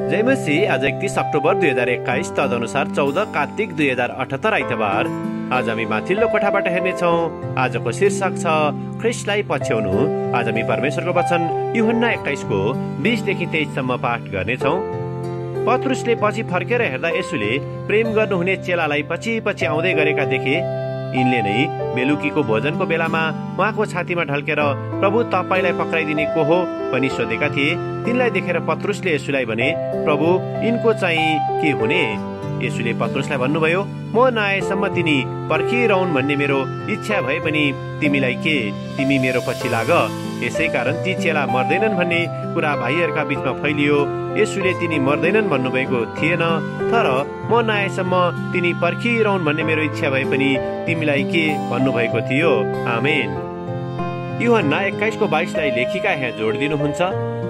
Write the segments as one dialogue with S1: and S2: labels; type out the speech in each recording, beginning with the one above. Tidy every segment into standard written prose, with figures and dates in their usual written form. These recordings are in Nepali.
S1: जय मसीह। आज 31 अक्टोबर 2021 तदनुसार 14 कार्तिक 2078 आइतबार। आज हामी माथिल्लो कोठाबाट हेर्नेछौँ। आजको शीर्षक छ ख्रिस्टलाई पछ्याउनु। आज हामी परमेश्वरको वचन यूहन्ना 21 को 20 देखि 23 सम्म पाठ गर्नेछौँ। पत्रुसले पछि फर्केर हेर्दा येशूले प्रेम गर्नुहुने चेलालाई पछि पछि आउँदै गरेका देखे। यिनले नै बेलुकीको भोजनको बेलामा उहाँको छातीमा ढल्केर प्रभु तपाईलाई पक्राइदिने को हो भनी सोधेका थिए। तिनलाई देखेर पत्रुसले येशूलाई भने, प्रभु यिनको चाहिँ के हुने? येशूले पत्रुसलाई भन्नुभयो, म नआएसम्म तिनी पर्खिरहन् भन्ने मेरो इच्छा भए पनि तिमीलाई के? तिमी मेरो पछि लाग। यसै कारण ती चेला मर्दैनन् भन्ने कुरा भाइहरूका बीचमा फैलियो। येशूले तिनी मर्दैनन् भन्नुभएको थिएन, तर म नआएसम्म तिनी पर्खिरहन् भन्ने मेरो इच्छा भए पनि तिमीलाई के भन्नुभएको थियो। आमेन। यूहन्ना 21 को 22 लाई लेखिका यहाँ जोड दिनुहुन्छ।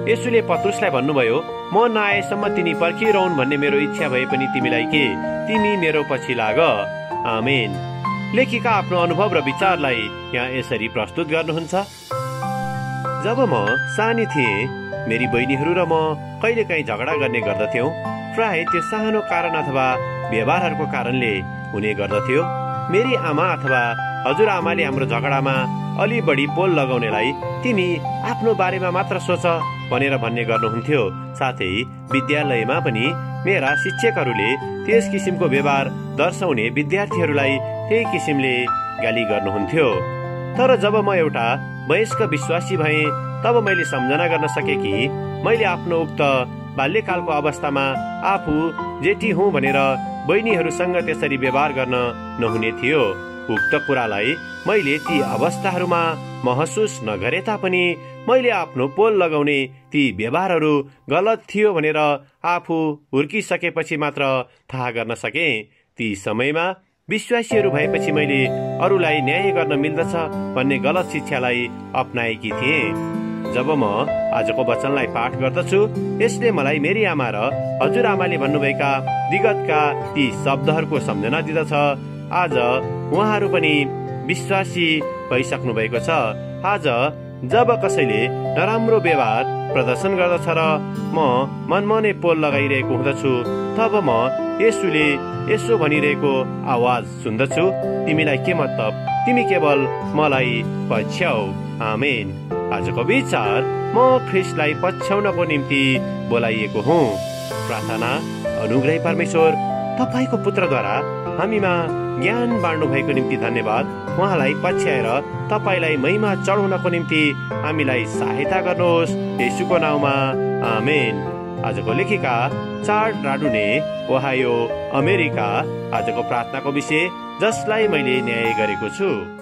S1: येशूले पत्रुसलाई भन्नुभयो, म नआएसम्म तिनी पर्खिरहन् भन्ने मेरो इच्छा भए पनि तिमीलाई के? तिमी मेरो पछि लाग। आमेन। लेखिका आफ्नो अनुभव र विचारलाई यहाँ यसरी प्रस्तुत गर्नुहुन्छ। जब म सानी थिएँ, मेरी बहिनीहरू र म कहिलेकाहीँ झगडा गर्ने गर्दथ्यौँ। प्राय त्यो सानो कारण अथवा व्यवहारहरूको कारणले हुने गर्दथ्यो। मेरी आमा अथवा हजुरआमाले हाम्रो झगडामा अलि बढी पोल लगाउनेलाई तिमी आफ्नो बारेमा मात्र सोच भनेर भन्ने गर्नुहुन्थ्यो। साथै विद्यालयमा पनि मेरा शिक्षकहरूले त्यस किसिमको व्यवहार दर्शाउने विद्यार्थीहरूलाई त्यही किसिमले गाली गर्नुहुन्थ्यो। तर जब म एउटा वयस्क विश्वासी भएँ, तब मैले सम्झना गर्न सकेँ कि मैले आफ्नो उक्त बाल्यकालको अवस्थामा आफू जेठी हुँ भनेर बहिनीहरूसँग त्यसरी व्यवहार गर्न नहुने थियो। उक्त कुरालाई मैले ती अवस्थाहरूमा महसुस नगरे तापनि मैले आफ्नो पोल लगाउने ती व्यवहारहरू गलत थियो भनेर आफू हुर्किसकेपछि मात्र थाहा गर्न सके। ती समयमा विश्वासीहरू भएपछि मैले अरूलाई न्याय गर्न मिल्दछ भन्ने गलत शिक्षालाई अपनाएकी थिएँ। जब म आजको वचनलाई पाठ गर्दछु, यसले मलाई मेरी आमा र हजुरआमाले भन्नुभएका विगतका ती शब्दहरूको सम्झना दिँदछ। आज उहाँहरू पनि विश्वासी भइसक्नु भएको छ। आज जब कसैले नराम्रो व्यवहार प्रदर्शन गर्दछ र म मनमा नै पोल लगाइरहेको हुँदछु, तब म येशूले यसो भनिरहेको आवाज सुन्दछु, तिमीलाई के मतलब? तिमी केवल मलाई पछ्याऊ। आमेन। आजको विचार, म ख्रिस्टलाई पछ्याउनको निम्ति बोलाइएको हुँ। प्रार्थना। अनुग्रही परमेश्वर, तपाईको पुत्रद्वारा हामीमा ज्ञान बाँड्नु भएको निम्ति धन्यवाद। उहाँलाई पछ्याएर तपाईलाई महिमा चढाउनको निम्ति हामीलाई सहायता गर्नुहोस्, येशूको नाउँमा। आमेन। आजको लेखिका चार्ल्स डार्विनले, ओहायो, अमेरिका। आजको प्रार्थनाको विषय, जसलाई मैले न्याय गरेको छु।